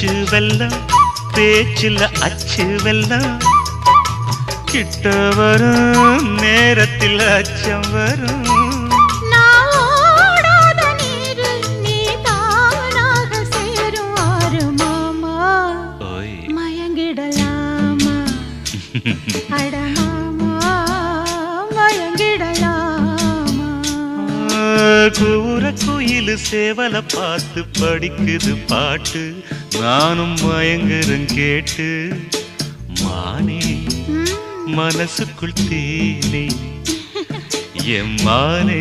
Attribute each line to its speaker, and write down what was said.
Speaker 1: அச்சு வெல்லம் பேச்சில் அச்சு வெல்லம் கிட்ட வரும் நேரத்தில் அச்சம் வரும் கூற குயிலு சேவல பார்த்து படிக்குது பாட்டு நானும் மயங்குறேன் கேட்டு மானே மனசுக்குள் தேனே எம்மானே